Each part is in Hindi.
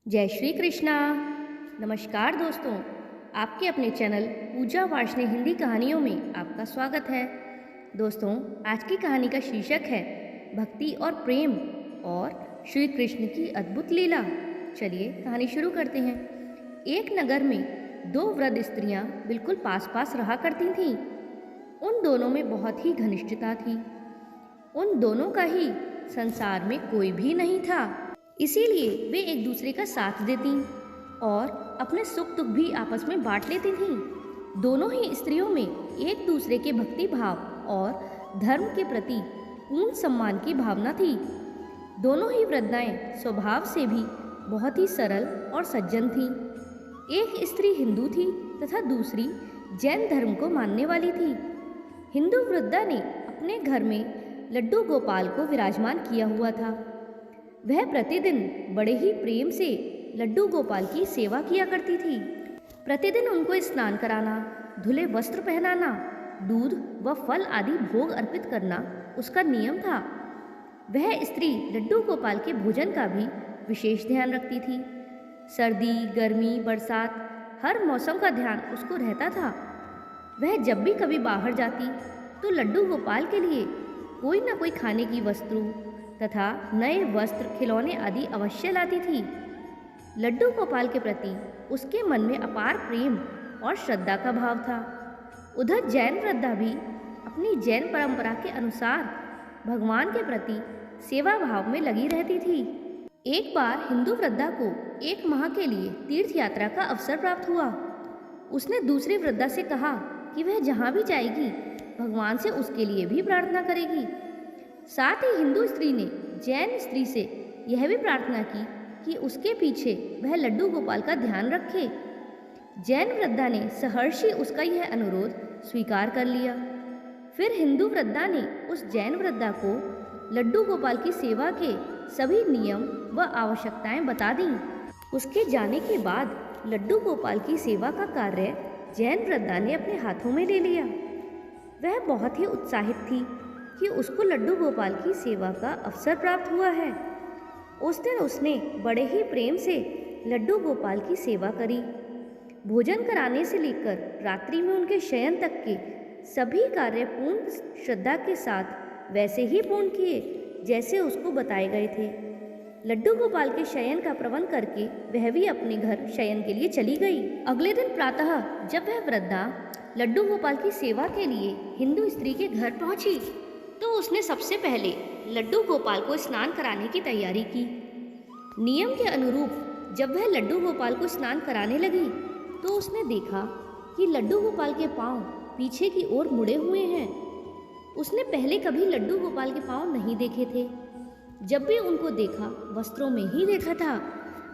जय श्री कृष्णा। नमस्कार दोस्तों, आपके अपने चैनल पूजा वार्ष्णेय हिंदी कहानियों में आपका स्वागत है। दोस्तों, आज की कहानी का शीर्षक है भक्ति और प्रेम और श्री कृष्ण की अद्भुत लीला। चलिए कहानी शुरू करते हैं। एक नगर में दो वृद्ध स्त्रियां बिल्कुल पास पास रहा करती थीं। उन दोनों में बहुत ही घनिष्ठता थी। उन दोनों का ही संसार में कोई भी नहीं था, इसीलिए वे एक दूसरे का साथ देती और अपने सुख दुख भी आपस में बांट लेती थीं। दोनों ही स्त्रियों में एक दूसरे के भक्ति भाव और धर्म के प्रति पूर्ण सम्मान की भावना थी। दोनों ही वृद्धाएं स्वभाव से भी बहुत ही सरल और सज्जन थीं। एक स्त्री हिंदू थी तथा दूसरी जैन धर्म को मानने वाली थी। हिंदू वृद्धा ने अपने घर में लड्डू गोपाल को विराजमान किया हुआ था। वह प्रतिदिन बड़े ही प्रेम से लड्डू गोपाल की सेवा किया करती थी। प्रतिदिन उनको स्नान कराना, धुले वस्त्र पहनाना, दूध व फल आदि भोग अर्पित करना उसका नियम था। वह स्त्री लड्डू गोपाल के भोजन का भी विशेष ध्यान रखती थी। सर्दी, गर्मी, बरसात, हर मौसम का ध्यान उसको रहता था। वह जब भी कभी बाहर जाती तो लड्डू गोपाल के लिए कोई न कोई खाने की वस्तु तथा नए वस्त्र, खिलौने आदि अवश्य लाती थी। लड्डू गोपाल के प्रति उसके मन में अपार प्रेम और श्रद्धा का भाव था। उधर जैन वृद्धा भी अपनी जैन परंपरा के अनुसार भगवान के प्रति सेवा भाव में लगी रहती थी। एक बार हिंदू वृद्धा को एक माह के लिए तीर्थ यात्रा का अवसर प्राप्त हुआ। उसने दूसरी वृद्धा से कहा कि वह जहाँ भी जाएगी भगवान से उसके लिए भी प्रार्थना करेगी। साथ ही हिंदू स्त्री ने जैन स्त्री से यह भी प्रार्थना की कि उसके पीछे वह लड्डू गोपाल का ध्यान रखे। जैन वृद्धा ने सहर्षि उसका यह अनुरोध स्वीकार कर लिया। फिर हिंदू वृद्धा ने उस जैन वृद्धा को लड्डू गोपाल की सेवा के सभी नियम व आवश्यकताएं बता दी। उसके जाने के बाद लड्डू गोपाल की सेवा का कार्य जैन वृद्धा ने अपने हाथों में ले लिया। वह बहुत ही उत्साहित थी कि उसको लड्डू गोपाल की सेवा का अवसर प्राप्त हुआ है। उस दिन उसने बड़े ही प्रेम से लड्डू गोपाल की सेवा करी। भोजन कराने से लेकर रात्रि में उनके शयन तक के सभी कार्य पूर्ण श्रद्धा के साथ वैसे ही पूर्ण किए जैसे उसको बताए गए थे। लड्डू गोपाल के शयन का प्रबंध करके वह भी अपने घर शयन के लिए चली गई। अगले दिन प्रातः जब वह वृद्धा लड्डू गोपाल की सेवा के लिए हिंदू स्त्री के घर पहुंची तो उसने सबसे पहले लड्डू गोपाल को स्नान कराने की तैयारी की। नियम के अनुरूप जब वह लड्डू गोपाल को स्नान कराने लगी तो उसने देखा कि लड्डू गोपाल के पांव पीछे की ओर मुड़े हुए हैं। उसने पहले कभी लड्डू गोपाल के पांव नहीं देखे थे। जब भी उनको देखा वस्त्रों में ही देखा था।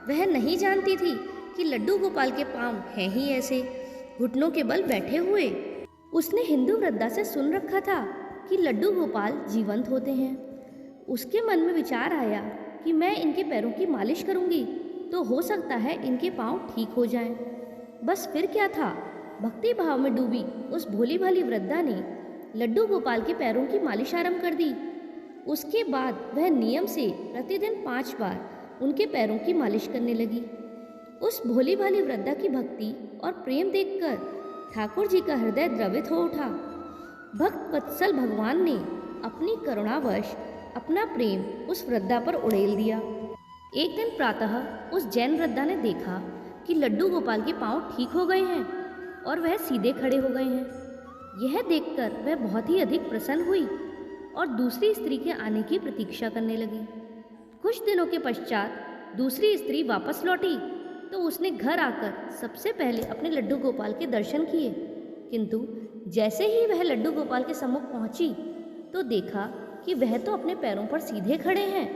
वह नहीं जानती थी कि लड्डू गोपाल के पांव हैं ही ऐसे, घुटनों के बल बैठे हुए। उसने हिंदू वृद्धा से सुन रखा था कि लड्डू गोपाल जीवंत होते हैं। उसके मन में विचार आया कि मैं इनके पैरों की मालिश करूंगी तो हो सकता है इनके पांव ठीक हो जाएं। बस फिर क्या था, भक्ति भाव में डूबी उस भोली भाली वृद्धा ने लड्डू गोपाल के पैरों की मालिश आरंभ कर दी। उसके बाद वह नियम से प्रतिदिन 5 बार उनके पैरों की मालिश करने लगी। उस भोली भाली वृद्धा की भक्ति और प्रेम देखकर ठाकुर जी का हृदय द्रवित हो उठा। भक्त वत्सल भगवान ने अपनी करुणावश अपना प्रेम उस वृद्धा पर उड़ेल दिया। एक दिन प्रातः उस जैन वृद्धा ने देखा कि लड्डू गोपाल के पांव ठीक हो गए हैं और वह सीधे खड़े हो गए हैं। यह देखकर वह बहुत ही अधिक प्रसन्न हुई और दूसरी स्त्री के आने की प्रतीक्षा करने लगी। कुछ दिनों के पश्चात दूसरी स्त्री वापस लौटी तो उसने घर आकर सबसे पहले अपने लड्डू गोपाल के दर्शन किए। किंतु जैसे ही वह लड्डू गोपाल के सम्मुख पहुंची तो देखा कि वह तो अपने पैरों पर सीधे खड़े हैं।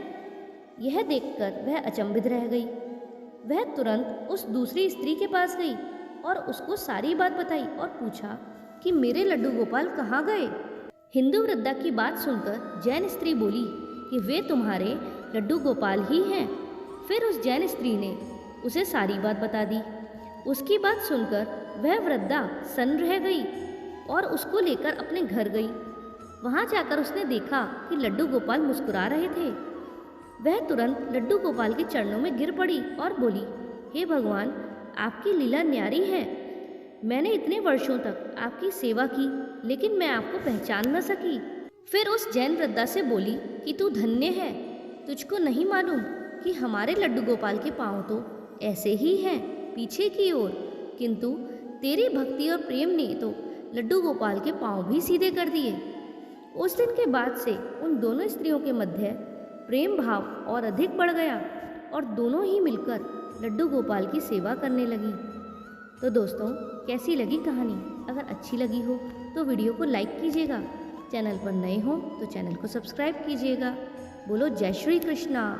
यह देखकर वह अचंभित रह गई। वह तुरंत उस दूसरी स्त्री के पास गई और उसको सारी बात बताई और पूछा कि मेरे लड्डू गोपाल कहाँ गए। हिंदू वृद्धा की बात सुनकर जैन स्त्री बोली कि वे तुम्हारे लड्डू गोपाल ही हैं। फिर उस जैन स्त्री ने उसे सारी बात बता दी। उसकी बात सुनकर वह वृद्धा सन्न रह गई और उसको लेकर अपने घर गई। वहाँ जाकर उसने देखा कि लड्डू गोपाल मुस्कुरा रहे थे। वह तुरंत लड्डू गोपाल के चरणों में गिर पड़ी और बोली, हे भगवान, आपकी लीला न्यारी है। मैंने इतने वर्षों तक आपकी सेवा की, लेकिन मैं आपको पहचान न सकी। फिर उस जैन वृद्धा से बोली कि तू धन्य है, तुझको नहीं मालूम कि हमारे लड्डू गोपाल के पाँव तो ऐसे ही हैं, पीछे की ओर, किंतु तेरी भक्ति और प्रेम ने तो लड्डू गोपाल के पाँव भी सीधे कर दिए। उस दिन के बाद से उन दोनों स्त्रियों के मध्य प्रेम भाव और अधिक बढ़ गया और दोनों ही मिलकर लड्डू गोपाल की सेवा करने लगी। तो दोस्तों, कैसी लगी कहानी? अगर अच्छी लगी हो तो वीडियो को लाइक कीजिएगा, चैनल पर नए हो तो चैनल को सब्सक्राइब कीजिएगा। बोलो जय श्री कृष्णा।